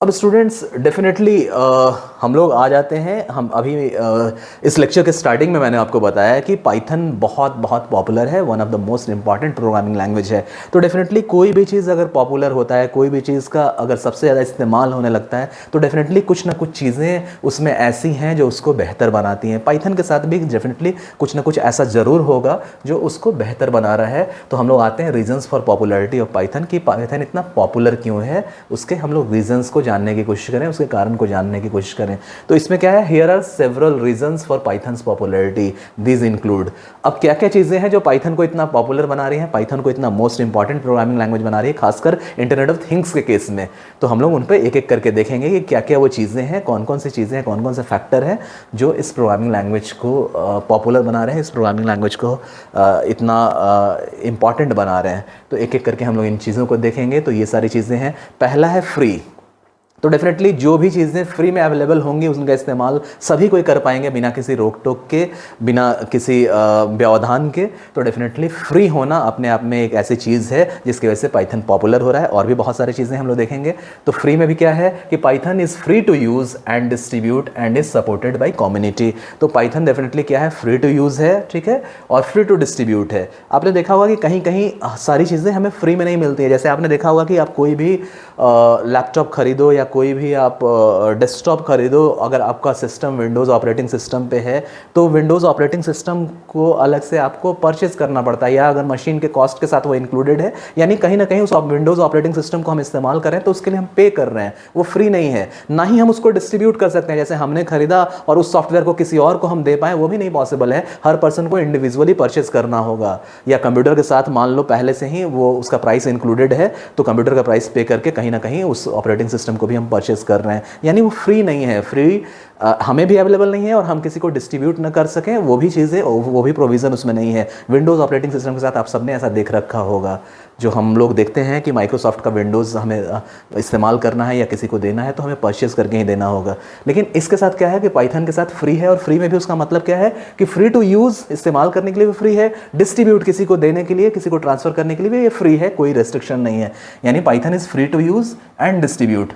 अब students definitely हम लोग आ जाते हैं। हम अभी इस लेक्चर के स्टार्टिंग में मैंने आपको बताया कि पाइथन बहुत बहुत पॉपुलर है, one of the most important programming language है। तो डेफिनेटली कोई भी चीज़ अगर पॉपुलर होता है, कोई भी चीज़ का अगर सबसे ज़्यादा इस्तेमाल होने लगता है, तो डेफिनेटली कुछ ना कुछ चीज़ें उसमें ऐसी हैं जो उसको बेहतर बनाती हैं। पाइथन के साथ भी डेफिनेटली कुछ ना कुछ ऐसा ज़रूर होगा जो उसको बेहतर बना रहा है। तो हम लोग आते हैं reasons for popularity of Python, कि पाइथन इतना पॉपुलर क्यों है, उसके हम लोग रीजंस को जानने की कोशिश करें, उसके कारण को जानने की कोशिश करें। तो इसमें क्या है, here are several reasons for Python's popularity, these include. अब क्या क्या चीज़ें हैं जो पाइथन को इतना पॉपुलर बना रही हैं, पाइथन को इतना मोस्ट इंपॉर्टेंट प्रोग्रामिंग लैंग्वेज बना रही है, खासकर इंटरनेट ऑफ थिंग्स के केस में। तो हम लोग उन पर एक एक करके देखेंगे कि क्या क्या वो चीज़ें हैं, कौन कौन सी चीज़ें हैं, कौन कौन से फैक्टर हैं जो इस प्रोग्रामिंग लैंग्वेज को पॉपुलर बना रहे हैं, इस प्रोग्रामिंग लैंग्वेज को इतना इंपॉर्टेंट बना रहे हैं। तो एक एक करके हम लोग इन चीज़ों को देखेंगे। तो ये सारी चीज़ें हैं। पहला है फ्री। तो डेफिनेटली जो भी चीज़ें फ्री में अवेलेबल होंगी उनका इस्तेमाल सभी कोई कर पाएंगे बिना किसी रोक टोक के, बिना किसी व्यवधान के। तो डेफिनेटली फ्री होना अपने आप में एक ऐसी चीज़ है जिसकी वजह से पाइथन पॉपुलर हो रहा है। और भी बहुत सारी चीज़ें हम लोग देखेंगे। तो फ्री में भी क्या है कि Python is free to use and distribute and is supported by community. तो पाइथन डेफिनेटली क्या है, फ्री टू यूज़ है, ठीक है, और फ्री टू डिस्ट्रीब्यूट है। आपने देखा होगा कि कहीं कहीं सारी चीज़ें हमें फ्री में नहीं मिलती है। जैसे आपने देखा होगा कि आप कोई भी लैपटॉप खरीदो या कोई भी आप डेस्कटॉप खरीदो, अगर आपका सिस्टम विंडोज़ ऑपरेटिंग सिस्टम पे है तो विंडोज़ ऑपरेटिंग सिस्टम को अलग से आपको परचेज करना पड़ता है, या अगर मशीन के कॉस्ट के साथ वो इंक्लूडेड है, यानी कहीं ना कहीं उस विंडोज़ ऑपरेटिंग सिस्टम को हम इस्तेमाल करें तो उसके लिए हम पे कर रहे हैं, वो फ्री नहीं है। ना ही हम उसको डिस्ट्रीब्यूट कर सकते हैं, जैसे हमने खरीदा और उस सॉफ्टवेयर को किसी और को हम दे पाएँ, वो भी नहीं पॉसिबल है। हर पर्सन को इंडिविजुअली परचेज करना होगा, या कंप्यूटर के साथ मान लो पहले से ही वो उसका प्राइस इंक्लूडेड है, तो कंप्यूटर का प्राइस पे करके कहीं ना कहीं उस ऑपरेटिंग सिस्टम को भी हम परचेज कर रहे हैं, यानी वो फ्री नहीं है। फ्री हमें भी अवेलेबल नहीं है और हम किसी को डिस्ट्रीब्यूट ना कर सकें, वो भी चीज़ें, वो भी प्रोविज़न उसमें नहीं है। विंडोज़ ऑपरेटिंग सिस्टम के साथ आप सबने ऐसा देख रखा होगा। जो हम लोग देखते हैं कि माइक्रोसॉफ्ट का विंडोज़ हमें इस्तेमाल करना है या किसी को देना है तो हमें परचेज करके ही देना होगा। लेकिन इसके साथ क्या है कि पाइथन के साथ फ्री है, और फ्री में भी उसका मतलब क्या है कि फ्री टू यूज़, इस्तेमाल करने के लिए भी फ्री है, डिस्ट्रीब्यूट किसी को देने के लिए, किसी को ट्रांसफ़र करने के लिए भी ये फ्री है, कोई रेस्ट्रिक्शन नहीं है। यानी Python is free to use and distribute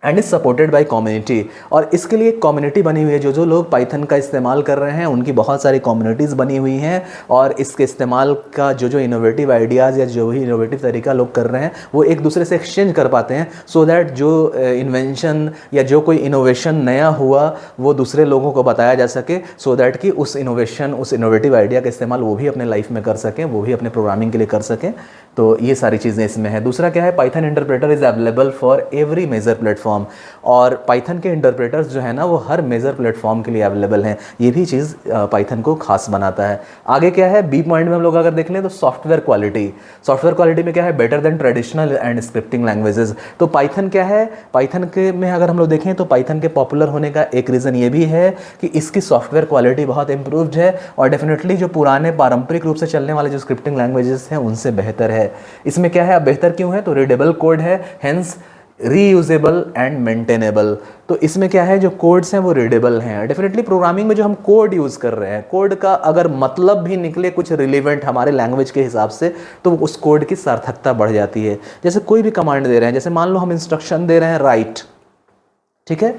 and is supported by community. और इसके लिए एक कम्युनिटी बनी हुई है। जो जो लोग पाइथन का इस्तेमाल कर रहे हैं उनकी बहुत सारी कम्युनिटीज़ बनी हुई हैं, और इसके इस्तेमाल का जो जो इनोवेटिव आइडियाज़ या जो भी इनोवेटिव तरीका लोग कर रहे हैं वो एक दूसरे से एक्सचेंज कर पाते हैं, सो दैट जो इन्वेंशन या जो कोई इनोवेशन नया हुआ वो दूसरे लोगों को बताया जा सके, सो दैट कि उस इनोवेशन, उस इनोवेटिव आइडिया का इस्तेमाल वो भी अपने लाइफ में कर सकें, वो भी अपने प्रोग्रामिंग के लिए कर सकें। तो ये सारी चीज़ें इसमें है। दूसरा क्या है, Python interpreter is available for every major platform. और पाइथन के इंटरप्रेटर्स जो है ना वो हर मेजर प्लेटफॉर्म के लिए अवेलेबल हैं। ये भी चीज़ पाइथन को खास बनाता है। आगे क्या है, बी पॉइंट में हम लोग अगर देख लें तो सॉफ्टवेयर क्वालिटी। सॉफ्टवेयर क्वालिटी में क्या है, better than traditional and scripting languages. तो पाइथन क्या है, पाइथन के में अगर हम लोग देखें तो पाइथन के पॉपुलर होने का एक रीज़न ये भी है कि इसकी सॉफ्टवेयर क्वालिटी बहुत इंप्रूव्ड है, और डेफिनेटली जो पुराने पारंपरिक रूप से चलने वाले जो स्क्रिप्टिंग लैंग्वेजेस हैं उनसे बेहतर है। इसमें क्या है, अब बेहतर क्यों है, तो रीडेबल कोड है, हेंस रीयूजेबल एंड मेंटेनेबल। तो इसमें क्या है, जो कोड्स हैं वो रीडेबल हैं। डेफिनेटली प्रोग्रामिंग में जो हम कोड यूज़ कर रहे हैं, कोड का अगर मतलब भी निकले कुछ रिलेवेंट हमारे लैंग्वेज के हिसाब से, तो उस कोड की सार्थकता बढ़ जाती है। जैसे कोई भी कमांड दे रहे हैं, जैसे मान लो हम इंस्ट्रक्शन दे रहे हैं राइट, ठीक है,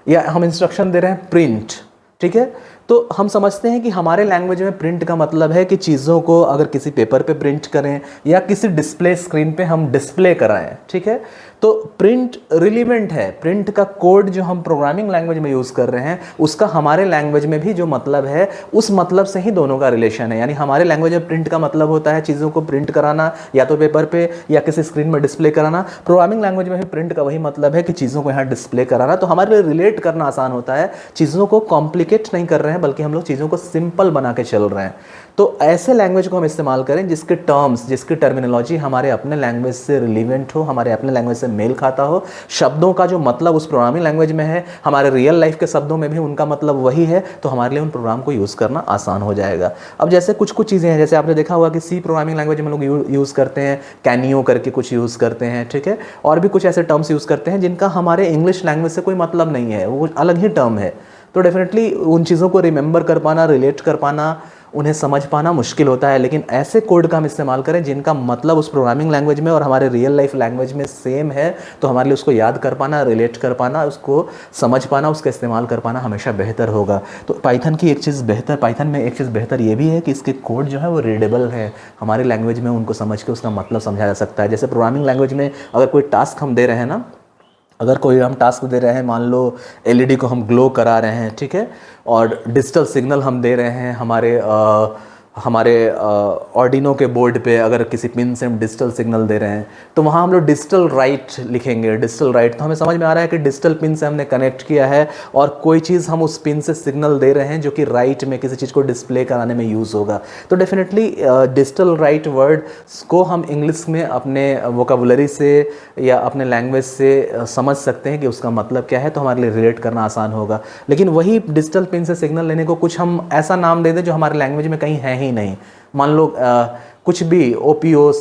या हम इंस्ट्रक्शन दे रहे हैं प्रिंट, ठीक है, तो हम समझते हैं कि हमारे लैंग्वेज में प्रिंट का मतलब है कि चीज़ों को अगर किसी पेपर पे प्रिंट करें या किसी डिस्प्ले स्क्रीन पे हम डिस्प्ले कराएं, ठीक है। तो प्रिंट रिलीवेंट है। प्रिंट का कोड जो हम प्रोग्रामिंग लैंग्वेज में यूज़ कर रहे हैं उसका हमारे लैंग्वेज में भी जो मतलब है उस मतलब से ही दोनों का रिलेशन है। यानी हमारे लैंग्वेज में प्रिंट का मतलब होता है चीज़ों को प्रिंट कराना, या तो पेपर पे या किसी स्क्रीन में डिस्प्ले कराना। प्रोग्रामिंग लैंग्वेज में भी प्रिंट का वही मतलब है कि चीज़ों को यहाँ डिस्प्ले कराना। तो हमारे लिए रिलेट करना आसान होता है, चीज़ों को कॉम्प्लिकेट नहीं कर रहे हैं बल्कि हम लोग चीज़ों को सिंपल बना के चल रहे हैं। तो ऐसे लैंग्वेज को हम इस्तेमाल करें जिसके टर्म्स, जिसकी टर्मिनोलॉजी हमारे अपने लैंग्वेज से रिलीवेंट हो, हमारे अपने लैंग्वेज से मेल खाता हो। शब्दों का जो मतलब उस प्रोग्रामिंग लैंग्वेज में है हमारे रियल लाइफ के शब्दों में भी उनका मतलब वही है, तो हमारे लिए उन प्रोग्राम को यूज़ करना आसान हो जाएगा। अब जैसे कुछ कुछ चीज़ें हैं, जैसे आपने देखा होगा कि सी प्रोग्रामिंग लैंग्वेज में लोग यूज़ करते हैं, कैनियो करके कुछ यूज़ करते हैं, ठीक है, और भी कुछ ऐसे टर्म्स यूज़ करते हैं जिनका हमारे इंग्लिश लैंग्वेज से कोई मतलब नहीं है, वो अलग ही टर्म है। तो डेफिनेटली उन चीज़ों को रिमेंबर कर पाना, रिलेट कर पाना उन्हें समझ पाना मुश्किल होता है। लेकिन ऐसे कोड का हम इस्तेमाल करें जिनका मतलब उस प्रोग्रामिंग लैंग्वेज में और हमारे रियल लाइफ लैंग्वेज में सेम है, तो हमारे लिए उसको याद कर पाना, रिलेट कर पाना, उसको समझ पाना, उसका इस्तेमाल कर पाना हमेशा बेहतर होगा। तो पाइथन की एक चीज़ बेहतर, पाइथन में एक चीज़ बेहतर ये भी है कि इसके कोड जो है वो रीडेबल है, हमारी लैंग्वेज में उनको समझ के उसका मतलब समझा जा सकता है। जैसे प्रोग्रामिंग लैंग्वेज में अगर कोई टास्क हम दे रहे हैं ना, अगर कोई हम टास्क दे रहे हैं, मान लो एलईडी को हम ग्लो करा रहे हैं, ठीक है, और डिजिटल सिग्नल हम दे रहे हैं हमारे ऑर्डिनो के बोर्ड पे, अगर किसी पिन से हम डिजिटल सिग्नल दे रहे हैं तो वहाँ हम लोग डिजिटल राइट लिखेंगे। डिजिटल राइट तो हमें समझ में आ रहा है कि डिजिटल पिन से हमने कनेक्ट किया है और कोई चीज़ हम उस पिन से सिग्नल दे रहे हैं जो कि राइट में किसी चीज़ को डिस्प्ले कराने में यूज़ होगा। तो डेफिनेटली डिजिटल राइट वर्ड को हम इंग्लिश में अपने वोकेबुलरी से या अपने लैंग्वेज से समझ सकते हैं कि उसका मतलब क्या है, तो हमारे लिए रिलेट करना आसान होगा। लेकिन वही डिजिटल पिन से सिग्नल लेने को कुछ हम ऐसा नाम दे दें जो हमारे लैंग्वेज में कहीं है ही नहीं, मान लो कुछ भी ओपीओ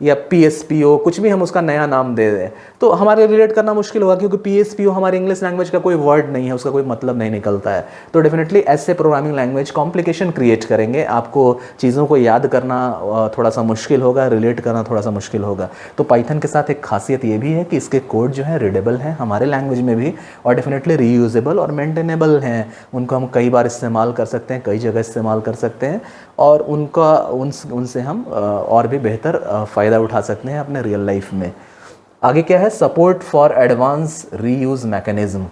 या पीएसपीओ, कुछ भी हम उसका नया नाम दे दें तो हमारे रिलेट करना मुश्किल होगा, क्योंकि पीएसपीओ हमारी इंग्लिश लैंग्वेज का कोई वर्ड नहीं है, उसका कोई मतलब नहीं निकलता है। तो डेफिनेटली ऐसे प्रोग्रामिंग लैंग्वेज कॉम्प्लिकेशन क्रिएट करेंगे, आपको चीज़ों को याद करना थोड़ा सा मुश्किल होगा, रिलेट करना थोड़ा सा मुश्किल होगा। तो पाइथन के साथ एक खासियत ये भी है कि इसके कोड जो है रीडेबल हैं हमारे लैंग्वेज में भी, और डेफिनेटली रीयूजेबल और मेंटेनेबल हैं, उनको हम कई बार इस्तेमाल कर सकते हैं, कई जगह इस्तेमाल कर सकते हैं, और उनसे हम और भी बेहतर फ़ायदा उठा सकते हैं अपने रियल लाइफ में। आगे क्या है, support for advance reuse mechanism,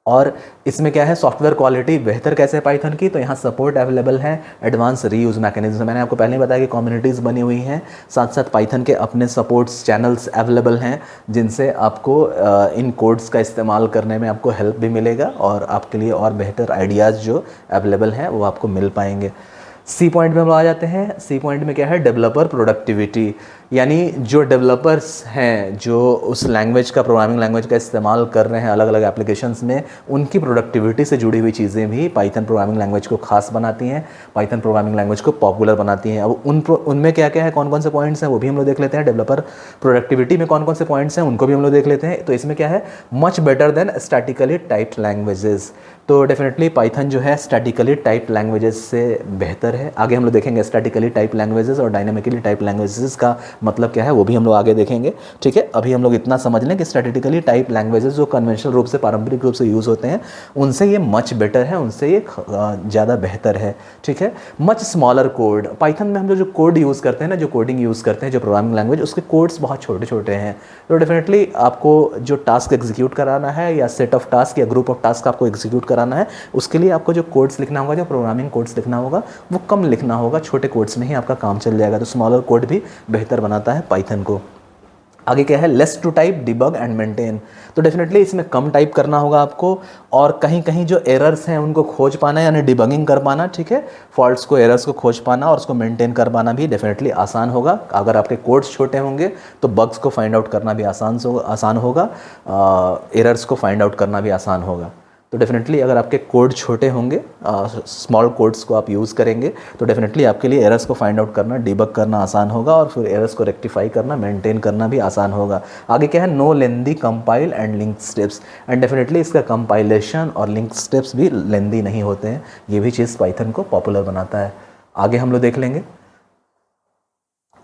और इसमें क्या है, सॉफ्टवेयर क्वालिटी बेहतर कैसे है पाइथन की, तो यहाँ सपोर्ट अवेलेबल है एडवांस रीयूज़ मैकेनिज्म। मैंने आपको पहले ही बताया कि कम्युनिटीज़ बनी हुई हैं, साथ साथ पाइथन के अपने सपोर्ट्स चैनल्स अवेलेबल हैं जिनसे आपको इन कोड्स का इस्तेमाल करने में आपको हेल्प भी मिलेगा और आपके लिए और बेहतर आइडियाज़ जो अवेलेबल हैं वो आपको मिल पाएंगे। सी पॉइंट में हम आ जाते हैं। सी पॉइंट में क्या है, डेवलपर प्रोडक्टिविटी, यानी जो डेवलपर्स हैं जो उस लैंग्वेज का, प्रोग्रामिंग लैंग्वेज का इस्तेमाल कर रहे हैं अलग अलग एप्लीकेशंस में, उनकी प्रोडक्टिविटी से जुड़ी हुई चीज़ें भी पाइथन प्रोग्रामिंग लैंग्वेज को खास बनाती हैं, पाइथन प्रोग्रामिंग लैंग्वेज को पॉपुलर बनाती हैं। अब उनमें क्या क्या है, कौन कौन से पॉइंट्स हैं वो भी हम लोग देख लेते हैं। डेवलपर प्रोडक्टिविटी में कौन कौन से पॉइंट्स हैं उनको भी हम लोग देख लेते हैं। तो इसमें क्या है, much better than statically typed languages. तो डेफिनेटली पाइथन जो है स्टैटिकली टाइप्ड लैंग्वेजेस से बेहतर है। आगे हम लोग देखेंगे स्टैटिकली टाइप लैंग्वेजेस और डायनामिकली टाइप लैंग्वेजेस का मतलब क्या है वो भी हम लोग आगे देखेंगे, ठीक है। अभी हम लोग इतना समझ लें कि स्टैटिकली टाइप लैंग्वेजेस जो कन्वेंशनल रूप से, पारंपरिक रूप से यूज़ होते हैं, उनसे ये मच बेटर है, उनसे ये ज़्यादा बेहतर है, ठीक है। मच स्मॉलर कोड, पाइथन में हम जो कोड यूज़ करते हैं ना, जो कोडिंग यूज़ करते हैं, जो प्रोग्रामिंग लैंग्वेज, उसके कोड्स बहुत छोटे छोटे हैं। तो डेफिनेटली आपको जो टास्क एग्जीक्यूट कराना है या सेट ऑफ टास्क या ग्रुप ऑफ टास्क आपको एग्जीक्यूट कराना है, उसके लिए आपको जो कोड्स लिखना होगा, जो प्रोग्रामिंग कोड्स लिखना होगा, वो कम लिखना होगा, छोटे कोड्स में ही आपका काम चल जाएगा। तो स्मॉलर कोड भी बेहतर बनाता है पाइथन को। आगे क्या है, less to type, debug and maintain. तो डेफिनेटली इसमें कम टाइप करना होगा आपको, और कहीं कहीं जो एरर्स हैं उनको खोज पाना, यानी डिबगिंग कर पाना, ठीक है, फॉल्ट्स को, एरर्स को खोज पाना और उसको मेंटेन कर पाना भी डेफिनेटली आसान होगा। अगर आपके कोड्स छोटे होंगे तो बग्स को फाइंड आउट करना भी आसान होगा, एरर्स को फाइंड आउट करना भी आसान होगा। तो डेफिनेटली अगर आपके कोड छोटे होंगे, स्मॉल कोड्स को आप यूज़ करेंगे, तो डेफिनेटली आपके लिए एरर्स को फाइंड आउट करना, डिबग करना आसान होगा, और फिर एरर्स को रेक्टिफाई करना, मेंटेन करना भी आसान होगा। आगे क्या है, no lengthy compile and link steps, and definitely इसका कंपाइलेशन और लिंक स्टेप्स भी लेंदी नहीं होते हैं। ये भी चीज़ पाइथन को पॉपुलर बनाता है। आगे हम लोग देख लेंगे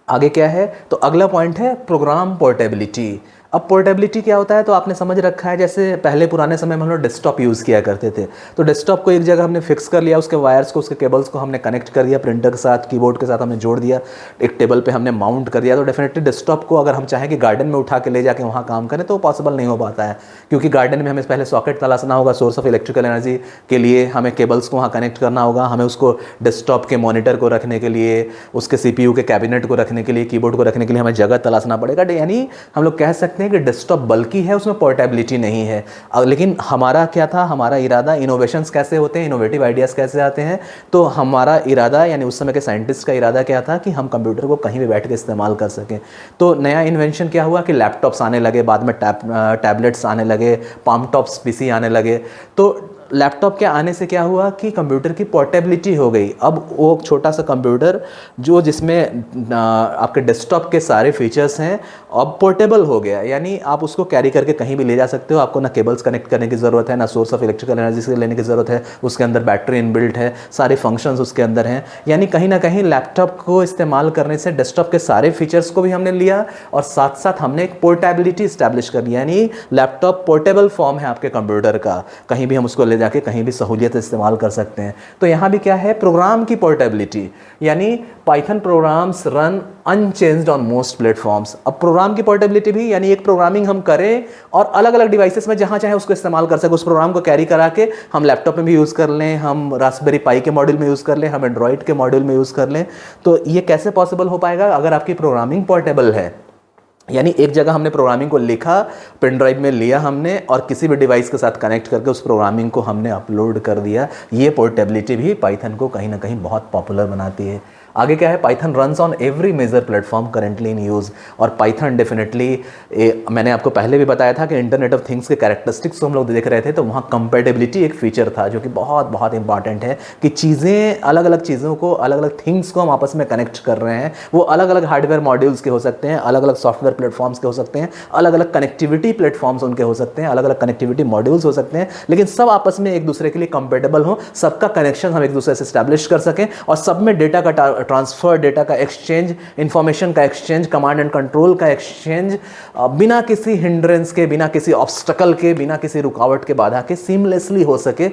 आगे क्या है। तो अगला पॉइंट है प्रोग्राम पोर्टेबिलिटी। अब पोर्टेबिलिटी क्या होता है, तो आपने समझ रखा है, जैसे पहले पुराने समय में हम लोग डेस्कटॉप यूज़ किया करते थे, तो डेस्कटॉप को एक जगह हमने फिक्स कर लिया, उसके वायर्स को, उसके केबल्स को हमने कनेक्ट कर दिया, प्रिंटर के साथ, कीबोर्ड के साथ हमने जोड़ दिया, एक टेबल पे हमने माउंट कर दिया। तो डेफिनेटली डेस्कटॉप को अगर हम चाहें कि गार्डन में उठा के ले जाके वहाँ काम करें तो पॉसिबल नहीं हो पाता है, क्योंकि गार्डन में हमें पहले सॉकेट तलाशना होगा, सोर्स ऑफ इलेक्ट्रिकल एनर्जी के लिए हमें केबल्स को वहाँ कनेक्ट करना होगा, हमें उसको डेस्कटॉप के मॉनिटर को रखने के लिए, उसके CPU के कैबिनेट को रखने के लिए, कीबोर्ड को रखने के लिए हमें जगह तलाशना पड़ेगा। यानी हम लोग कह सकते हैं कि डेस्कटॉप बल्कि है, उसमें पोर्टेबिलिटी नहीं है। लेकिन हमारा क्या था, हमारा इरादा, इनोवेशंस कैसे होते हैं, इनोवेटिव आइडियाज़ कैसे आते हैं, तो हमारा इरादा, यानी उस समय के साइंटिस्ट का इरादा क्या था कि हम कंप्यूटर को कहीं भी बैठ के इस्तेमाल कर सकें। तो नया इन्वेंशन क्या हुआ कि लैपटॉप्स आने लगे, बाद में टैबलेट्स आने लगे, पाम टॉप्स PC आने लगे। तो लैपटॉप के आने से क्या हुआ कि कंप्यूटर की पोर्टेबिलिटी हो गई। अब वो छोटा सा कंप्यूटर जो जिसमें आपके डेस्कटॉप के सारे फीचर्स हैं अब पोर्टेबल हो गया, यानी आप उसको कैरी करके कहीं भी ले जा सकते हो। आपको ना केबल्स कनेक्ट करने की ज़रूरत है, ना सोर्स ऑफ इलेक्ट्रिकल एनर्जी से लेने की ज़रूरत है। उसके अंदर बैटरी इनबिल्ट है, सारे फंक्शंस उसके अंदर हैं। यानी कहीं ना कहीं लैपटॉप को इस्तेमाल करने से डेस्कटॉप के सारे फीचर्स को भी हमने लिया और साथ साथ हमने एक पोर्टेबिलिटी इस्टेब्लिश कर लिया, यानी लैपटॉप पोर्टेबल फॉर्म है आपके कंप्यूटर का, कहीं भी हम उसको ले जाके कहीं भी सहूलियत इस्तेमाल कर सकते हैं। तो यहाँ भी क्या है, प्रोग्राम की पोर्टेबिलिटी, यानी Python programs run unchanged on most platforms. अब प्रोग्राम की पोर्टेबिलिटी भी, यानी एक प्रोग्रामिंग हम करें और अलग अलग डिवाइसेस में जहां चाहे उसको इस्तेमाल कर सके। उस प्रोग्राम को कैरी करा के हम लैपटॉप में भी यूज़ कर लें, हम रास्पबेरी पाई के मॉड्यूल में यूज़ कर लें, हम एंड्रॉइड के मॉड्यूल में यूज़ कर लें। तो ये कैसे पॉसिबल हो पाएगा? अगर आपकी प्रोग्रामिंग पोर्टेबल है, यानी एक जगह हमने प्रोग्रामिंग को लिखा, पेन ड्राइव में लिया हमने और किसी भी डिवाइस के साथ कनेक्ट करके उस प्रोग्रामिंग को हमने अपलोड कर दिया। ये पोर्टेबिलिटी भी पाइथन को कहीं ना कहीं बहुत पॉपुलर बनाती है। आगे क्या है, Python runs on every major platform currently in use. और पाइथन डेफिनेटली, मैंने आपको पहले भी बताया था कि इंटरनेट ऑफ थिंग्स के कैरेक्टरिस्टिक्स को हम लोग देख रहे थे, तो वहाँ कंपेटेबिलिटी एक फीचर था जो कि बहुत बहुत इंपॉर्टेंट है कि चीज़ें, अलग अलग चीज़ों को, अलग अलग थिंग्स को हम आपस में कनेक्ट कर रहे हैं। वो अलग अलग हार्डवेयर मॉड्यूल्स के हो सकते हैं, अलग अलग सॉफ्टवेयर प्लेटफॉर्म्स के हो सकते हैं, अलग अलग कनेक्टिविटी प्लेटफॉर्म्स उनके हो सकते हैं, अलग अलग कनेक्टिविटी मॉड्यूल्स हो सकते हैं, लेकिन सब आपस में एक दूसरे के लिए कंपेटेबल हो, सबका कनेक्शन हम एक दूसरे से स्टैब्लिश कर सकें और सब में डेटा का ट्रांसफर, डेटा का एक्सचेंज, इंफॉर्मेशन का एक्सचेंज, कमांड एंड कंट्रोल का एक्सचेंज बिना किसी हिंड्रेंस के, बिना किसी ऑब्स्टकल के, बिना किसी रुकावट के, बाधा के सीमलेसली हो सके।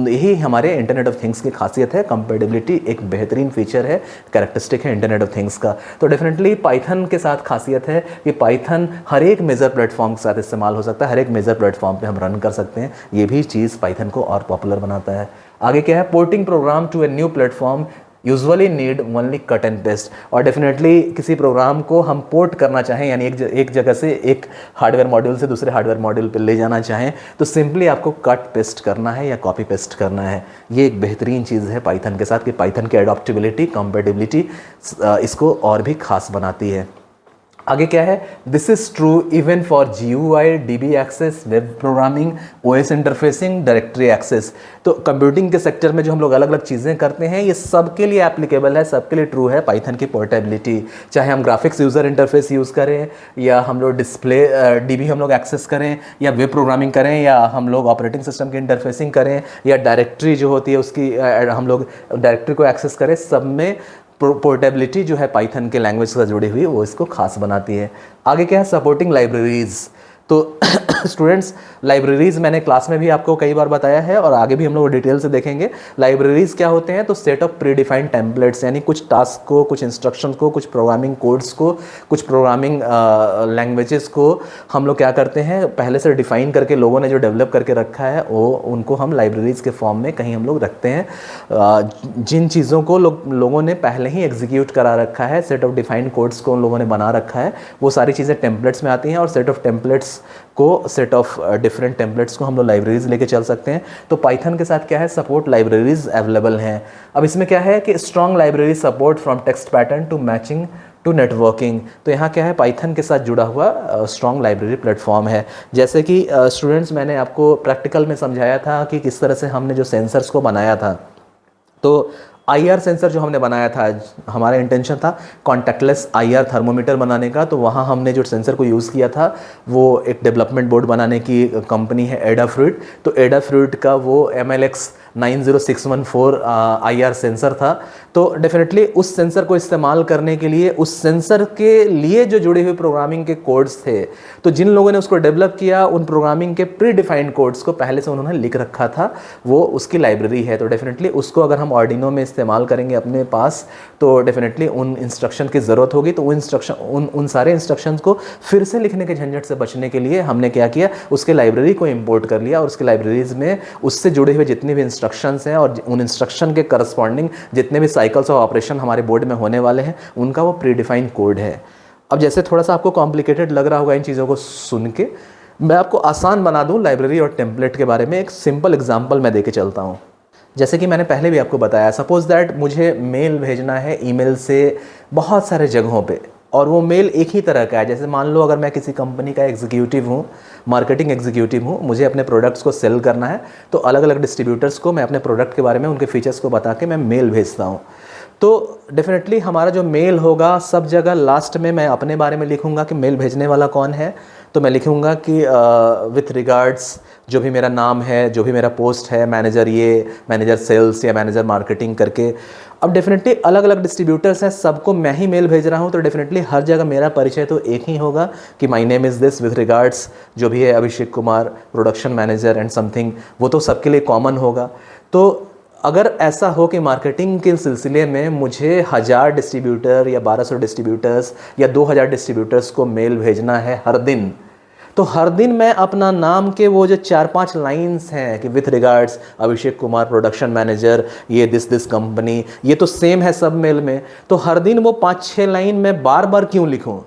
यही हमारे इंटरनेट ऑफ थिंग्स की खासियत है। कंपेटेबिलिटी एक बेहतरीन फीचर है, कैरेक्टरिस्टिक है इंटरनेट ऑफ थिंग्स का। तो डेफिनेटली पाइथन के साथ खासियत है कि पाइथन हर एक मेजर प्लेटफॉर्म के साथ इस्तेमाल हो सकता है, हर एक मेजर प्लेटफॉर्म पे हम रन कर सकते हैं। ये भी चीज़ पाइथन को और पॉपुलर बनाता है। आगे क्या है, porting program to a new platform usually need only cut and paste. और डेफिनेटली किसी प्रोग्राम को हम पोर्ट करना चाहें, यानी एक जगह से एक हार्डवेयर मॉड्यूल से दूसरे हार्डवेयर मॉड्यूल पर ले जाना चाहें, तो सिंपली आपको कट पेस्ट करना है या कॉपी पेस्ट करना है। ये एक बेहतरीन चीज़ है पाइथन के साथ कि पाइथन की एडॉप्टेबिलिटी, कंपेटेबिलिटी इसको और भी खास बनाती है। आगे क्या है, this is true even for GUI, DB access, web programming, OS interfacing, directory access. तो कंप्यूटिंग के सेक्टर में जो हम लोग अलग अलग चीज़ें करते हैं, ये सबके लिए एप्लीकेबल है, सबके लिए ट्रू है पाइथन की पोर्टेबिलिटी। चाहे हम ग्राफिक्स यूज़र इंटरफेस यूज़ करें, या हम लोग डिस्प्ले DB हम लोग एक्सेस करें, या वेब प्रोग्रामिंग करें, या हम लोग ऑपरेटिंग सिस्टम की इंटरफेसिंग करें, या डायरेक्टरी जो होती है उसकी हम लोग डायरेक्टरी को एक्सेस करें, सब में पोर्टेबिलिटी जो है पाइथन के लैंग्वेज से जुड़ी हुई वो इसको खास बनाती है। आगे क्या है, सपोर्टिंग लाइब्रेरीज। तो स्टूडेंट्स, लाइब्रेरीज मैंने क्लास में भी आपको कई बार बताया है और आगे भी हम लोग डिटेल से देखेंगे। लाइब्रेरीज क्या होते हैं, तो सेट ऑफ प्रीडिफाइंड टेम्पलेट्स, यानी कुछ टास्क को, कुछ इंस्ट्रक्शन को, कुछ प्रोग्रामिंग कोड्स को, कुछ प्रोग्रामिंग लैंग्वेजेस को हम लोग क्या करते हैं, पहले से डिफाइन करके लोगों ने जो डेवलप करके रखा है वो उनको हम लाइब्रेरीज के फॉर्म में कहीं हम लोग रखते हैं। जिन चीज़ों को लोगों ने पहले ही एग्जीक्यूट करा रखा है, सेट ऑफ डिफाइंड कोड्स को उन लोगों ने बना रखा है, वो सारी चीज़ें टेम्पलेट्स में आती हैं और सेट ऑफ टेम्पलेट्स को, सेट ऑफ डिफरेंट टेम्पलेट्स को हम लोग लाइब्रेरीज लेके चल सकते हैं। तो पाइथन के साथ क्या है, सपोर्ट लाइब्रेरीज अवेलेबल हैं। अब इसमें क्या है कि strong library support from text pattern to matching to networking. तो यहाँ क्या है, पाइथन के साथ जुड़ा हुआ स्ट्रॉन्ग लाइब्रेरी प्लेटफॉर्म है। जैसे कि स्टूडेंट्स, मैंने आपको प्रैक्टिकल में समझाया था कि किस तरह से हमने जो सेंसर्स को बनाया था। तो IR सेंसर जो हमने बनाया था, हमारा इंटेंशन था कॉन्टैक्टलेस IR थर्मोमीटर बनाने का। तो वहाँ हमने जो सेंसर को यूज़ किया था वो एक डेवलपमेंट बोर्ड बनाने की कंपनी है एडाफ्रूट। तो एडाफ्रूट का वो MLX 90614 IR सेंसर था। तो डेफिनेटली उस सेंसर को इस्तेमाल करने के लिए, उस सेंसर के लिए जो जुड़े हुए प्रोग्रामिंग के कोड्स थे, तो जिन लोगों ने उसको डेवलप किया उन प्रोग्रामिंग के प्री डिफाइंड कोड्स को पहले से उन्होंने लिख रखा था, वो उसकी लाइब्रेरी है। तो डेफिनेटली उसको अगर हम आर्डिनो में इस्तेमाल करेंगे अपने पास, तो डेफिनेटली उन इंस्ट्रक्शन की ज़रूरत होगी। तो उन सारे इंस्ट्रक्शंस को फिर से लिखने के झंझट से बचने के लिए हमने क्या किया, उसके लाइब्रेरी को इंपोर्ट कर लिया और उसके लाइब्रेरीज में उससे जुड़े हुए जितने भी इंस्ट्रक्शंस हैं और उन इंस्ट्रक्शन के करस्पॉन्डिंग जितने भी साइकिल्स ऑफ ऑपरेशन हमारे बोर्ड में होने वाले हैं, उनका वो प्री डिफाइंड कोड है। अब जैसे थोड़ा सा आपको कॉम्प्लिकेटेड लग रहा होगा इन चीज़ों को सुन के, मैं आपको आसान बना दूं लाइब्रेरी और टेम्पलेट के बारे में। एक सिंपल एग्जांपल मैं देके चलता हूं। जैसे कि मैंने पहले भी आपको बताया, सपोज दैट मुझे मेल भेजना है ईमेल से बहुत सारे जगहों पे, और वो मेल एक ही तरह का है। जैसे मान लो अगर मैं किसी कंपनी का एग्जीक्यूटिव हूँ, मार्केटिंग एग्जीक्यूटिव हूँ, मुझे अपने प्रोडक्ट्स को सेल करना है, तो अलग अलग डिस्ट्रीब्यूटर्स को मैं अपने प्रोडक्ट के बारे में, उनके फीचर्स को बता के मैं मेल भेजता हूँ। तो डेफिनेटली हमारा जो मेल होगा, सब जगह लास्ट में मैं अपने बारे में लिखूंगा कि मेल भेजने वाला कौन है। तो मैं लिखूंगा कि विथ रिगार्ड्स, जो भी मेरा नाम है, जो भी मेरा पोस्ट है, मैनेजर ये, मैनेजर सेल्स या मैनेजर मार्केटिंग करके। अब डेफिनेटली अलग अलग डिस्ट्रीब्यूटर्स हैं, सबको मैं ही मेल भेज रहा हूँ, तो डेफिनेटली हर जगह मेरा परिचय तो एक ही होगा कि my name is this, with regards जो भी है Abhishek Kumar, production manager and something, वो तो सबके लिए कॉमन होगा। तो अगर ऐसा हो कि मार्केटिंग के सिलसिले में मुझे 1000 डिस्ट्रीब्यूटर या 1200 डिस्ट्रीब्यूटर्स या 2000 डिस्ट्रीब्यूटर्स को मेल भेजना है हर दिन, तो हर दिन मैं अपना नाम के वो जो 4-5 लाइंस हैं कि with regards Abhishek Kumar, production manager, ये दिस कंपनी, ये तो सेम है सब मेल में, तो हर दिन वो 5-6 लाइन मैं बार बार क्यों लिखूं?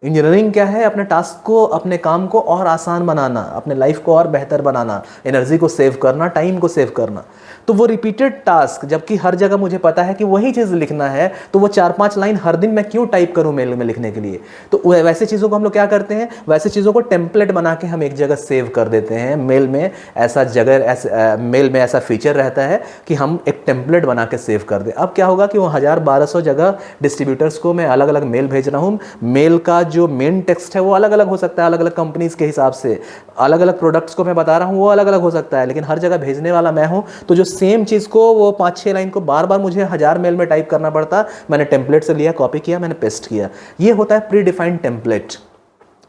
इंजीनियरिंग क्या है? अपने टास्क को, अपने काम को और आसान बनाना, अपने लाइफ को और बेहतर बनाना, एनर्जी को सेव करना, टाइम को सेव करना। तो वो रिपीटेड टास्क, जबकि हर जगह मुझे पता है कि वही चीज़ लिखना है, तो वो 4-5 लाइन हर दिन मैं क्यों टाइप करूं मेल में लिखने के लिए? तो वैसे चीज़ों को हम लोग क्या करते हैं, वैसे चीज़ों को टेम्पलेट बना के हम एक जगह सेव कर देते हैं। मेल में ऐसा मेल में ऐसा फीचर रहता है कि हम एक टेम्पलेट बना के सेव कर दें। अब क्या होगा कि वो 1000-1200 जगह डिस्ट्रीब्यूटर्स को मैं अलग अलग मेल भेज रहा हूँ। मेल का जो मेन टेक्स्ट है वो अलग अलग हो सकता है, अलग अलग कंपनीज के हिसाब से, अलग अलग प्रोडक्ट्स को मैं बता रहा हूँ वो अलग अलग हो सकता है, लेकिन हर जगह भेजने वाला मैं हूँ। तो जो सेम चीज़ को वो 5-6 लाइन को बार बार मुझे 1000 मेल में टाइप करना पड़ता, मैंने टेम्पलेट से लिया, कॉपी किया, मैंने पेस्ट किया। ये होता है प्री डिफाइंड टेम्पलेट,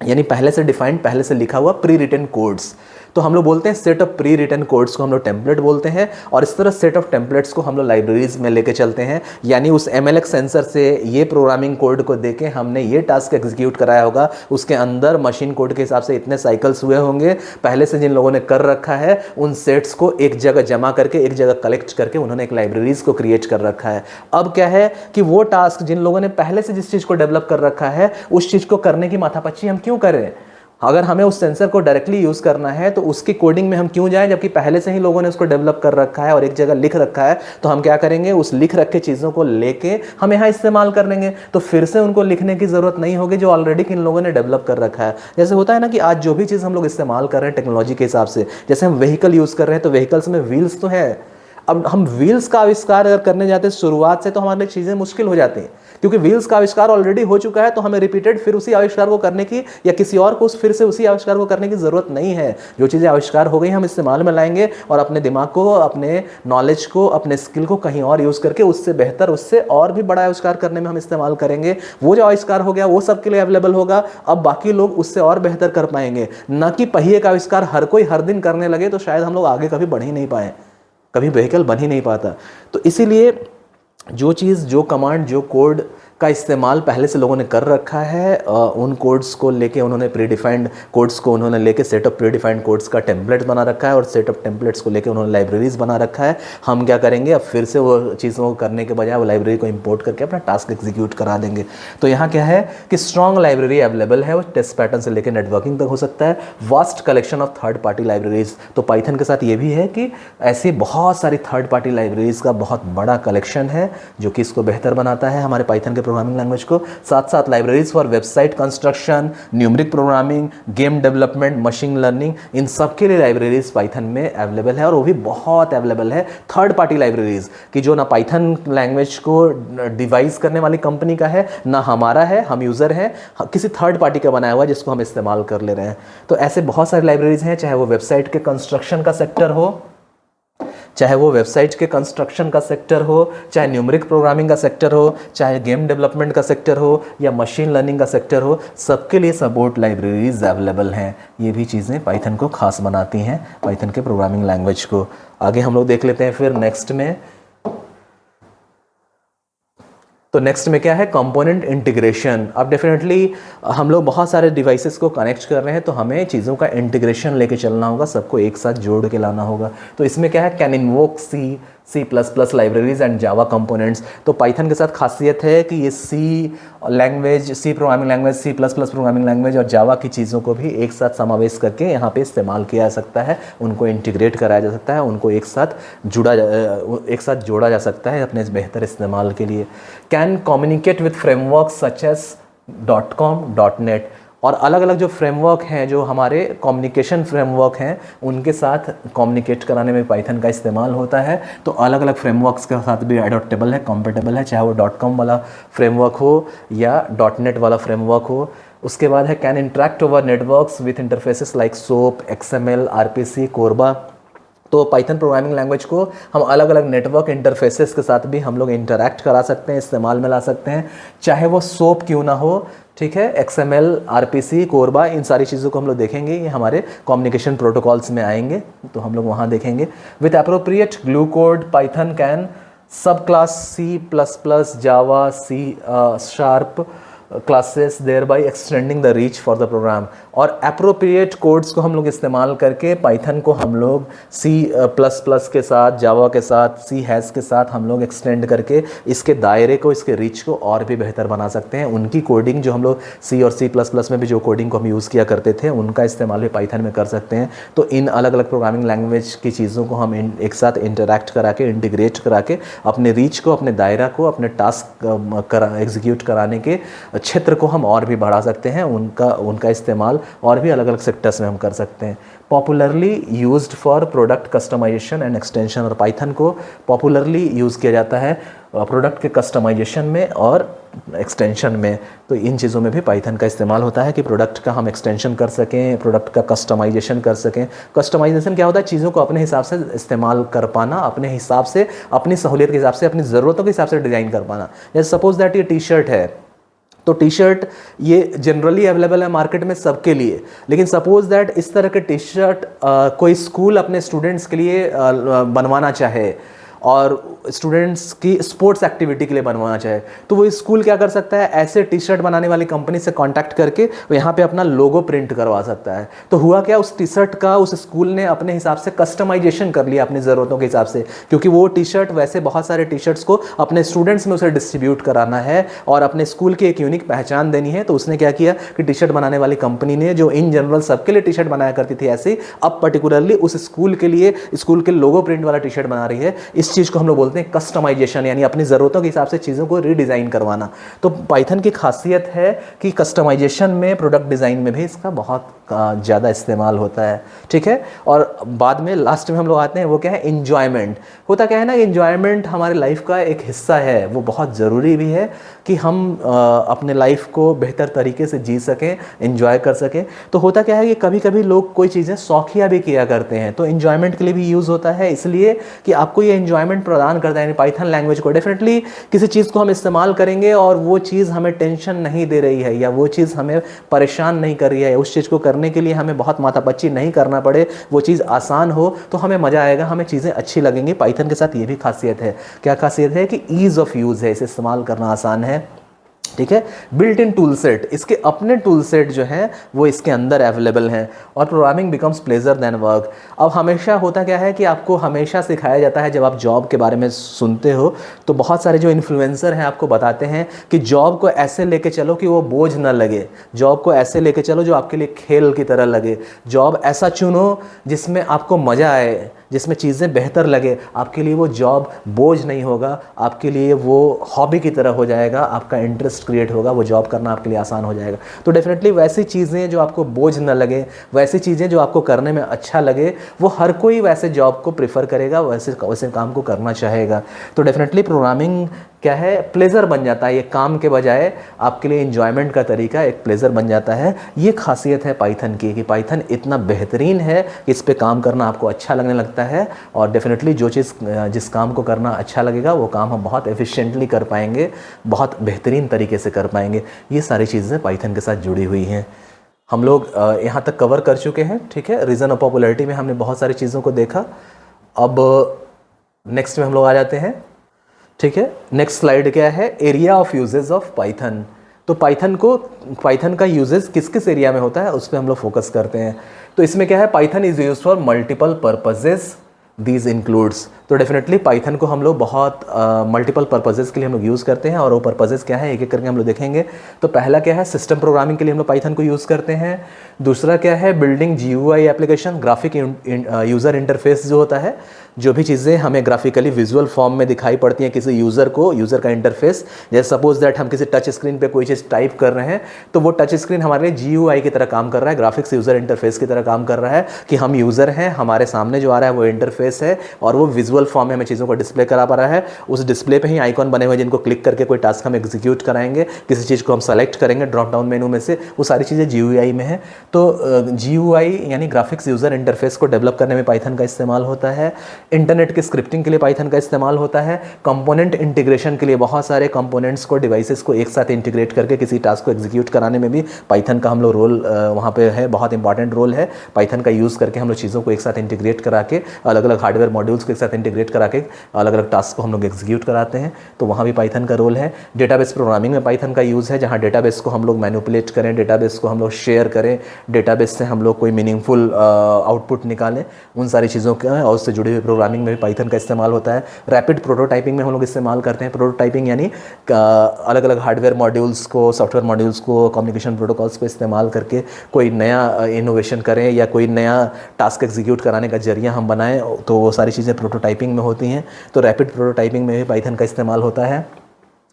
यानी पहले से डिफाइंड, पहले से लिखा हुआ प्री रिटन कोड्स। तो हम लोग बोलते हैं set of pre written codes को हम लोग टेम्पलेट बोलते हैं, और इस तरह सेट ऑफ टेम्पलेट्स को हम लोग लाइब्रेरीज में लेके चलते हैं। यानी उस MLX सेंसर से ये प्रोग्रामिंग कोड को देके हमने ये टास्क एग्जीक्यूट कराया होगा, उसके अंदर मशीन कोड के हिसाब से इतने साइकिल्स हुए होंगे, पहले से जिन लोगों ने कर रखा है उन सेट्स को एक जगह जमा करके, एक जगह कलेक्ट करके उन्होंने एक लाइब्रेरीज को क्रिएट कर रखा है। अब क्या है कि वो टास्क जिन लोगों ने पहले से जिस चीज़ को डेवलप कर रखा है, उस चीज़ को करने की माथापच्ची हम क्यों करें? अगर हमें उस सेंसर को डायरेक्टली यूज़ करना है तो उसकी कोडिंग में हम क्यों जाएं, जबकि पहले से ही लोगों ने उसको डेवलप कर रखा है और एक जगह लिख रखा है। तो हम क्या करेंगे, उस लिख रखे चीज़ों को लेके हम यहाँ इस्तेमाल कर लेंगे, तो फिर से उनको लिखने की ज़रूरत नहीं होगी जो ऑलरेडी किन लोगों ने डेवलप कर रखा है। जैसे होता है ना कि आज जो भी चीज़ हम लोग इस्तेमाल कर रहे हैं टेक्नोलॉजी के हिसाब से, जैसे हम व्हीकल यूज़ कर रहे हैं तो व्हीकल्स में व्हील्स तो है। अब हम व्हील्स का आविष्कार अगर करने जाते हैं शुरुआत से, तो हमारे लिए चीज़ें मुश्किल हो जाती हैं, क्योंकि व्हील्स का आविष्कार ऑलरेडी हो चुका है। तो हमें रिपीटेड फिर उसी आविष्कार को करने की, या किसी और को फिर से उसी आविष्कार को करने की ज़रूरत नहीं है। जो चीज़ें आविष्कार हो गई हम इस्तेमाल में लाएंगे और अपने दिमाग को, अपने नॉलेज को, अपने स्किल को कहीं और यूज़ करके उससे बेहतर, उससे और भी बड़ा आविष्कार करने में हम इस्तेमाल करेंगे। वो जो आविष्कार हो गया वो सबके लिए अवेलेबल होगा, अब बाकी लोग उससे और बेहतर कर पाएंगे। न कि पहिए का आविष्कार हर कोई हर दिन करने लगे, तो शायद हम लोग आगे कभी बढ़ ही नहीं पाए, कभी व्हीकल बन ही नहीं पाता। तो इसीलिए जो चीज़, जो कमांड, जो कोड का इस्तेमाल पहले से लोगों ने कर रखा है, उन कोड्स को लेके उन्होंने प्री डिफाइंड कोड्स को उन्होंने लेके set of pre defined codes का टेम्पलेट बना रखा है, और सेट ऑफ टेम्पलेट्स को लेके उन्होंने लाइब्रेरीज बना रखा है। हम क्या करेंगे, अब फिर से वो चीज़ों को करने के बजाय वो लाइब्रेरी को इंपोर्ट करके अपना टास्क एग्जीक्यूट करा देंगे। तो यहाँ क्या है कि स्ट्रॉन्ग लाइब्रेरी अवेलेबल है, वो टेस्ट पैटर्न से लेकर नेटवर्किंग तक हो सकता है, vast collection of third party libraries. तो पाइथन के साथ ये भी है कि ऐसी बहुत सारी थर्ड पार्टी लाइब्रेरीज का बहुत बड़ा कलेक्शन है, जो कि इसको बेहतर बनाता है हमारे पाइथन के प्रोग्रामिंग लैंग्वेज को। साथ साथ libraries for website construction, numeric programming, game development, machine learning, इन सब के लिए लाइब्रेरीज पाइथन में अवेलेबल है, और वो भी बहुत अवेलेबल है। थर्ड पार्टी लाइब्रेरीज कि जो ना पाइथन लैंग्वेज को डिवाइस करने वाली कंपनी का है, ना हमारा है, हम यूज़र हैं, किसी थर्ड पार्टी का बनाया हुआ है जिसको हम इस्तेमाल कर ले रहे हैं। तो ऐसे बहुत सारी लाइब्रेरीज हैं, चाहे वो वेबसाइट के कंस्ट्रक्शन का सेक्टर हो, चाहे वो वेबसाइट के कंस्ट्रक्शन का सेक्टर हो, चाहे न्यूमेरिक प्रोग्रामिंग का सेक्टर हो, चाहे गेम डेवलपमेंट का सेक्टर हो, या मशीन लर्निंग का सेक्टर हो, सबके लिए सपोर्ट लाइब्रेरीज अवेलेबल हैं। ये भी चीज़ें पाइथन को खास बनाती हैं, पाइथन के प्रोग्रामिंग लैंग्वेज को। आगे हम लोग देख लेते हैं फिर नेक्स्ट में। तो नेक्स्ट में क्या है, कंपोनेंट इंटीग्रेशन। अब डेफिनेटली हम लोग बहुत सारे डिवाइसेस को कनेक्ट कर रहे हैं, तो हमें चीज़ों का इंटीग्रेशन लेके चलना होगा, सबको एक साथ जोड़ के लाना होगा। तो इसमें क्या है, can invoke C++ libraries and Java components. तो पाइथन के साथ खासियत है कि ये C programming language, C++ programming language और जावा की चीज़ों को भी एक साथ समावेश करके यहाँ पे इस्तेमाल किया जा सकता है, उनको इंटीग्रेट कराया जा सकता है, उनको एक साथ जोड़ा जा सकता है अपने बेहतर इस्तेमाल के लिए। Can communicate with framework such as .com.net और अलग अलग जो फ्रेमवर्क हैं, जो हमारे कम्युनिकेशन फ्रेमवर्क हैं, उनके साथ कम्युनिकेट कराने में पाइथन का इस्तेमाल होता है। तो अलग अलग फ्रेमवर्क्स के साथ भी एडॉप्टेबल है, कॉम्पेटेबल है, चाहे वो .com वाला फ्रेमवर्क हो या .net वाला फ्रेमवर्क हो। उसके बाद है can interact over networks with interfaces like soap, XML, RPC, Korba. तो पाइथन प्रोग्रामिंग लैंग्वेज को हम अलग अलग नेटवर्क इंटरफेसेस के साथ भी हम लोग इंटरैक्ट करा सकते हैं, इस्तेमाल में ला सकते हैं, चाहे वो सोप क्यों ना हो, ठीक है। XML, RPC, कोरबा, इन सारी चीज़ों को हम लोग देखेंगे, ये हमारे कम्युनिकेशन प्रोटोकॉल्स में आएंगे, तो हम लोग वहाँ देखेंगे। With appropriate glue code Python can sub class C++, Java, C# classes there by extending the reach for the program. और अप्रोप्रिएट कोड्स को हम लोग इस्तेमाल करके पाइथन को हम लोग C++ के साथ, जावा के साथ, C# के साथ हम लोग एक्सटेंड करके इसके दायरे को, इसके रीच को और भी बेहतर बना सकते हैं। उनकी कोडिंग जो हम लोग C और C++ में भी जो कोडिंग को हम यूज़ किया करते थे, उनका इस्तेमाल भी पाइथन में कर सकते हैं। तो इन अलग अलग प्रोग्रामिंग लैंग्वेज की चीज़ों को हम एक साथ इंटरैक्ट करा के, इंटीग्रेट करा के अपने रीच को, अपने दायरा को, अपने टास्क एग्जीक्यूट कराने के क्षेत्र को हम और भी बढ़ा सकते हैं। उनका इस्तेमाल और भी अलग अलग सेक्टर्स में हम कर सकते हैं। Popularly used for product customization and extension, और पाइथन को पॉपुलरली यूज़ किया जाता है प्रोडक्ट के कस्टमाइजेशन में और एक्सटेंशन में। तो इन चीज़ों में भी पाइथन का इस्तेमाल होता है कि प्रोडक्ट का हम एक्सटेंशन कर सकें, प्रोडक्ट का कस्टमाइजेशन कर सकें। कस्टमाइजेशन क्या होता है? चीज़ों को अपने हिसाब से इस्तेमाल कर पाना, अपने हिसाब से, अपनी सहूलियत के हिसाब से, अपनी ज़रूरतों के हिसाब से डिज़ाइन कर पाना। जैसे सपोज दैट ये टी-शर्ट है, तो टी-शर्ट ये जनरली अवेलेबल है मार्केट में सबके लिए, लेकिन सपोज दैट इस तरह के टी-शर्ट कोई स्कूल अपने स्टूडेंट्स के लिए बनवाना चाहे और स्टूडेंट्स की स्पोर्ट्स एक्टिविटी के लिए बनवाना चाहे, तो वो स्कूल क्या कर सकता है, ऐसे टी शर्ट बनाने वाली कंपनी से कांटेक्ट करके वो यहाँ पे अपना लोगो प्रिंट करवा सकता है। तो हुआ क्या, उस टी शर्ट का उस स्कूल ने अपने हिसाब से कस्टमाइजेशन कर लिया अपनी ज़रूरतों के हिसाब से, क्योंकि वो टी शर्ट वैसे बहुत सारे टी शर्ट्स को अपने स्टूडेंट्स में उसे डिस्ट्रीब्यूट कराना है और अपने स्कूल की एक यूनिक पहचान देनी है। तो उसने क्या किया कि टी शर्ट बनाने वाली कंपनी ने, जो इन जनरल सबके लिए टी शर्ट बनाया करती थी ऐसे, अब पर्टिकुलरली उस स्कूल के लिए, स्कूल के लोगो प्रिंट वाला टी शर्ट बना रही है। इस चीज़ को हम लोग बोलते हैं कस्टमाइजेशन, यानी अपनी ज़रूरतों के हिसाब से चीज़ों को रीडिज़ाइन करवाना। तो पाइथन की खासियत है कि कस्टमाइजेशन में, प्रोडक्ट डिज़ाइन में भी इसका बहुत ज़्यादा इस्तेमाल होता है, ठीक है। और बाद में लास्ट में हम लोग आते हैं, वो क्या है, इन्जॉयमेंट। होता क्या है ना, इन्जॉयमेंट हमारे लाइफ का एक हिस्सा है, वो बहुत ज़रूरी भी है कि हम अपने लाइफ को बेहतर तरीके से जी सकें, इन्जॉय कर सकें। तो होता क्या है कि कभी कभी लोग कोई चीज़ें शौकिया भी किया करते हैं, तो इन्जॉयमेंट के लिए भी यूज़ होता है, इसलिए कि आपको ये इन्जॉयमेंट प्रदान करता है। यानी पाइथन लैंग्वेज को डेफिनेटली किसी चीज़ को हम इस्तेमाल करेंगे और वो चीज़ हमें टेंशन नहीं दे रही है या वो चीज़ हमें परेशान नहीं कर रही है, उस चीज़ को करने के लिए हमें बहुत माथापच्ची नहीं करना पड़े, वो चीज़ आसान हो, तो हमें मज़ा आएगा, हमें चीज़ें अच्छी लगेंगी। पाइथन के साथ ये भी खासियत है। क्या खासियत है कि ईज़ ऑफ यूज़ है, इसे इस्तेमाल करना आसान है, ठीक है। बिल्ट इन टूल सेट, इसके अपने टूल सेट जो हैं वो इसके अंदर अवेलेबल हैं। और programming becomes pleasure than work. अब हमेशा होता क्या है कि आपको हमेशा सिखाया जाता है, जब आप जॉब के बारे में सुनते हो तो बहुत सारे जो इन्फ्लुएंसर हैं आपको बताते हैं कि जॉब को ऐसे लेके चलो कि वो बोझ ना लगे, जॉब को ऐसे लेके चलो जो आपके लिए खेल की तरह लगे, जॉब ऐसा चुनो जिसमें आपको मज़ा आए, जिसमें चीज़ें बेहतर लगे, आपके लिए वो जॉब बोझ नहीं होगा, आपके लिए वो हॉबी की तरह हो जाएगा, आपका इंटरेस्ट क्रिएट होगा, वो जॉब करना आपके लिए आसान हो जाएगा। तो डेफिनेटली वैसी चीज़ें जो आपको बोझ न लगे, वैसी चीज़ें जो आपको करने में अच्छा लगे, वो हर कोई वैसे जॉब को प्रेफर करेगा, वैसे काम को करना चाहेगा। तो डेफिनेटली प्रोग्रामिंग क्या है, प्लेजर बन जाता है, ये काम के बजाय आपके लिए एंजॉयमेंट का तरीका एक प्लेजर बन जाता है। ये खासियत है पाइथन की कि पाइथन इतना बेहतरीन है कि इस पे काम करना आपको अच्छा लगने लगता है और डेफिनेटली जो चीज़, जिस काम को करना अच्छा लगेगा वो काम हम बहुत एफिशिएंटली कर पाएंगे, बहुत बेहतरीन तरीके से कर पाएंगे। ये सारी चीज़ें पाइथन के साथ जुड़ी हुई हैं। हम लोग यहाँ तक कवर कर चुके हैं, ठीक है। रीज़न ऑफ पॉपुलैरिटी में हमने बहुत सारी चीज़ों को देखा। अब नेक्स्ट में हम लोग आ जाते हैं, ठीक है। नेक्स्ट स्लाइड क्या है, area of uses of Python. तो पाइथन का यूजेस किस किस एरिया में होता है उस पर हम लोग फोकस करते हैं। तो इसमें क्या है, Python is use for multiple purposes, these includes. तो डेफिनेटली पाइथन को हम लोग बहुत मल्टीपल पर्पजेज़ के लिए हम लोग यूज़ करते हैं, और वो पर्पजेज़ क्या है एक एक करके हम लोग देखेंगे। तो पहला क्या है, सिस्टम प्रोग्रामिंग के लिए हम लोग पाइथन को यूज़ करते हैं। दूसरा क्या है, building GUI application, graphic user interface जो होता है, जो भी चीज़ें हमें ग्राफिकली विजुअल फॉर्म में दिखाई पड़ती हैं किसी यूज़र को, यूज़र का इंटरफेस, जैसे सपोज दैट हम किसी टच स्क्रीन पे कोई चीज़ टाइप कर रहे हैं तो वो टच स्क्रीन हमारे लिए GUI की तरह काम कर रहा है, ग्राफिक्स यूज़र इंटरफेस की तरह काम कर रहा है, कि हम यूज़र हैं, हमारे सामने जो आ रहा है वो इंटरफेस है और वो विजुअल फॉर्म में हमें चीज़ों को डिस्प्ले करा पा रहा है। उस डिस्प्ले पे ही आइकॉन बने हुए जिनको क्लिक करके कोई टास्क हम एग्जीक्यूट कराएंगे, किसी चीज़ को हम सेलेक्ट करेंगे ड्रॉप डाउन मेनू में से, वो सारी चीज़ें GUI में है। तो GUI यानी ग्राफिक्स यूज़र इंटरफेस को डेवलप करने में पाइथन का इस्तेमाल होता है। इंटरनेट की स्क्रिप्टिंग के लिए पाइथन का इस्तेमाल होता है। कंपोनेंट इंटीग्रेशन के लिए बहुत सारे कंपोनेंट्स को, डिवाइसेस को एक साथ इंटीग्रेट करके किसी टास्क को एग्जीक्यूट कराने में भी पाइथन का हम लोग रोल वहाँ पे है, बहुत इंपॉर्टेंट रोल है। पाइथन का यूज़ करके हम लोग चीज़ों को एक साथ इंटीग्रेट करा के, अलग अलग हार्डवेयर मॉड्यूल्स को एक साथ इंटीग्रेट करा के अलग अलग टास्क को हम लोग एग्जीक्यूट कराते हैं, तो वहाँ भी पाइथन का रोल है। डेटाबेस प्रोग्रामिंग में पाइथन का यूज़ है, जहाँ डेटाबेस को हम लोग मैनिपुलेट करें, डेटाबेस को हम लोग शेयर करें, डेटाबेस से हम लोग कोई मीनिंगफुल आउटपुट निकालें, उन सारी चीज़ों के और उससे जुड़ी हुई प्रोग्रामिंग में भी पाइथन का इस्तेमाल होता है। रैपिड प्रोटोटाइपिंग में हम लोग इस्तेमाल करते हैं। प्रोटोटाइपिंग यानी अलग अलग हार्डवेयर मॉड्यूल्स को, सॉफ्टवेयर मॉड्यूल्स को, कम्युनिकेशन प्रोटोकॉल्स को इस्तेमाल करके कोई नया इनोवेशन करें या कोई नया टास्क एग्जीक्यूट कराने का जरिया हम बनाएं, तो वो सारी चीज़ें प्रोटोटाइपिंग में होती हैं। तो रैपिड प्रोटोटाइपिंग में भी पाइथन का इस्तेमाल होता है।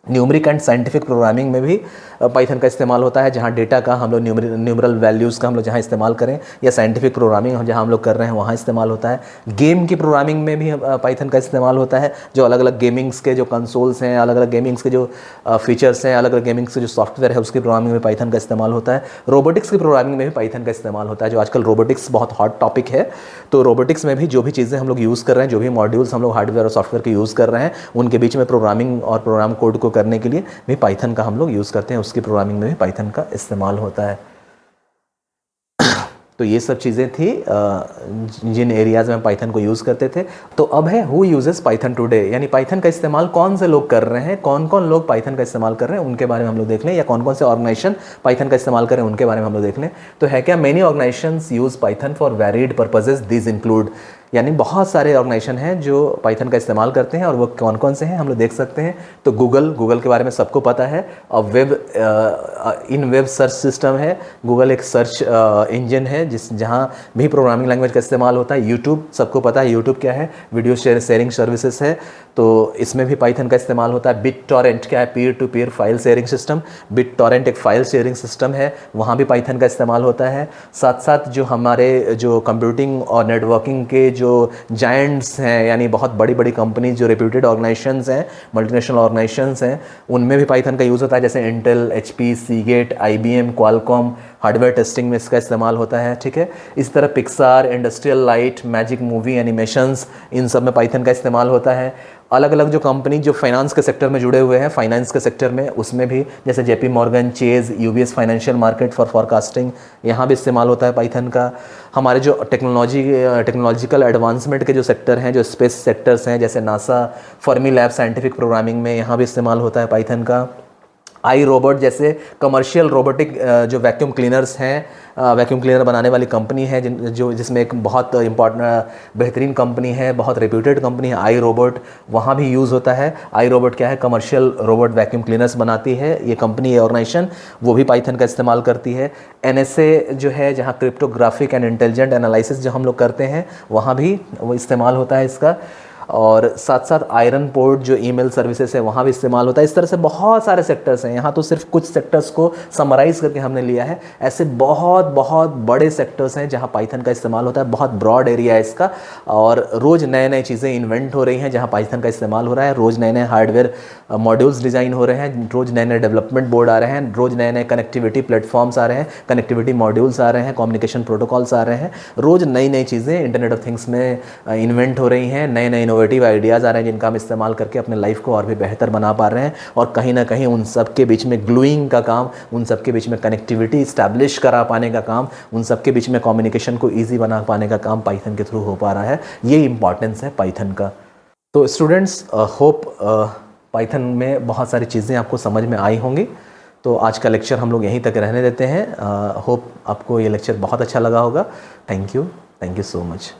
न्यूमरिक एंड साइंटिफिक प्रोग्रामिंग में भी पाइथन का इस्तेमाल होता है, जहाँ डेटा का हम लोग न्यूमरल वैल्यूज़ का हम लोग जहाँ इस्तेमाल करें, या साइंटिफिक प्रोग्रामिंग जहाँ हम लोग कर रहे हैं वहाँ इस्तेमाल होता है। गेम की प्रोग्रामिंग में भी पाइथन का इस्तेमाल होता है, जो अलग अलग गेमिंग्स के जो कंसोल्स हैं, अलग अलग गेमिंग्स के जो फीचर्स हैं, अलग अलग गेमिंग्स के जो सॉफ्टवेयर है उसकी प्रोग्रामिंग में पाइथन का इस्तेमाल होता है। रोबोटिक्स की प्रोग्रामिंग में भी पाइथन का इस्तेमाल होता है, जो आजकल रोबोटिक्स बहुत हॉट टॉपिक है। तो रोबोटिक्स में भी जो भी चीज़ें हम लोग यूज़ कर रहे हैं, जो भी मॉड्यूल्स हम लोग हार्डवेयर और सॉफ्टवेयर के यूज़ कर रहे हैं, उनके बीच में प्रोग्रामिंग और प्रोग्राम कोड को करने के लिए भी पाइथन का हम लोग यूज़ करते हैं, उसकी प्रोग्रामिंग में भी पाइथन का इस्तेमाल होता है। तो ये सब चीज़ें थी जिन एरियाज़ में पाइथन को यूज़ करते थे। तो अब है हु यूजेस पाइथन टुडे, यानी पाइथन का इस्तेमाल कौन से लोग कर रहे हैं, कौन कौन लोग पाइथन का इस्तेमाल कर रहे हैं उनके बारे में हम लोग देख लें, या कौन कौन से ऑर्गेनाइजेशन पाइथन का इस्तेमाल करें उनके बारे में हम लोग देख लें। तो है क्या, many organisations use Python for varied purposes, this include, यानी बहुत सारे ऑर्गेनाइजेशन हैं जो पाइथन का इस्तेमाल करते हैं, और वो कौन कौन से हैं हम लोग देख सकते हैं। तो गूगल के बारे में सबको पता है, और वेब सर्च सिस्टम है। गूगल एक सर्च इंजन है जहाँ भी प्रोग्रामिंग लैंग्वेज का इस्तेमाल होता है। यूट्यूब सबको पता है, यूट्यूब क्या है, वीडियो शेयरिंग सर्विसेज है, तो इसमें भी पाइथन का इस्तेमाल होता है। BitTorrent क्या है, peer to peer file sharing system. BitTorrent एक फाइल शेयरिंग सिस्टम है, वहाँ भी पाइथन का इस्तेमाल होता है। साथ साथ जो हमारे जो कंप्यूटिंग और नेटवर्किंग के जो जायंट्स हैं, यानी बहुत बड़ी बड़ी कंपनीज जो रेप्यूटेड ऑर्गेनाइजेशंस हैं, मल्टीनेशनल ऑर्गेनाइजेशंस हैं, उनमें भी पाइथन का यूज़ होता है, जैसे Intel, HP, Seagate, IBM, Qualcomm, hardware testing में इसका इस्तेमाल होता है। ठीक है, इस तरह Pixar, industrial light, magic movie animations, इन सब में पाइथन का इस्तेमाल होता है। अलग अलग जो कंपनी जो फाइनेंस के सेक्टर में जुड़े हुए हैं, फाइनेंस के सेक्टर में, उसमें भी जैसे JP Morgan, chase, UBS financial market for forecasting, यहाँ भी इस्तेमाल होता है पाइथन का। हमारे जो टेक्नोलॉजिकल एडवांसमेंट के जो सेक्टर हैं, जो स्पेस सेक्टर्स हैं, जैसे NASA, Fermi lab scientific programming में, यहाँ भी इस्तेमाल होता है पाइथन का। iRobot जैसे कमर्शियल रोबोटिक जो वैक्यूम क्लीनर्स हैं, वैक्यूम क्लीनर बनाने वाली कंपनी है जिसमें एक बहुत बेहतरीन कंपनी है, बहुत रेप्यूटेड कंपनी है iRobot, वहाँ भी यूज़ होता है। iRobot क्या है, कमर्शियल रोबोट वैक्यूम क्लीनर्स बनाती है ये कंपनी, ये ऑर्गेनाइजेशन, वो भी पाइथन का इस्तेमाल करती है। NSA जो है, जहाँ क्रिप्टोग्राफिक एंड इंटेलिजेंट एनालिसिस जो हम लोग करते हैं, वहाँ भी वो इस्तेमाल होता है इसका। और साथ साथ आयरन पोर्ट जो ईमेल सर्विसेज है, वहाँ भी इस्तेमाल होता है। इस तरह से बहुत सारे सेक्टर्स हैं, यहाँ तो सिर्फ कुछ सेक्टर्स को समराइज़ करके हमने लिया है, ऐसे बहुत बहुत बड़े सेक्टर्स हैं जहाँ पाइथन का इस्तेमाल होता है। बहुत ब्रॉड एरिया है इसका, और रोज़ नए नए चीज़ें इन्वेंट हो रही हैं जहाँ पाइथन का इस्तेमाल हो रहा है। रोज़ नए नए हार्डवेयर मॉड्यूल्स डिज़ाइन हो रहे हैं, रोज़ नए नए डेवलपमेंट बोर्ड आ रहे हैं, रोज़ नए नए कनेक्टिविटी प्लेटफॉर्म्स आ रहे हैं, कनेक्टिविटी मॉड्यूल्स आ रहे हैं, कम्युनिकेशन प्रोटोकॉल्स आ रहे हैं, रोज़ नई नई चीज़ें इंटरनेट ऑफ थिंग्स में इन्वेंट हो रही हैं, नए नए इनोवेटिव आइडियाज़ आ रहे हैं जिनका हम इस्तेमाल करके अपने लाइफ को और भी बेहतर बना पा रहे हैं। और कहीं ना कहीं उन सब के बीच में ग्लूइंग का काम, उन सब के बीच में कनेक्टिविटी इस्टेब्लिश करा पाने का काम, उन सब के बीच में कम्युनिकेशन को ईजी बना पाने का काम पाइथन के थ्रू हो पा रहा है। ये इंपॉर्टेंस है पाइथन का। तो स्टूडेंट्स, होप पाइथन में बहुत सारी चीज़ें आपको समझ में आई होंगी। तो आज का लेक्चर हम लोग यहीं तक रहने देते हैं। होप आपको ये लेक्चर बहुत अच्छा लगा होगा। Thank you so much.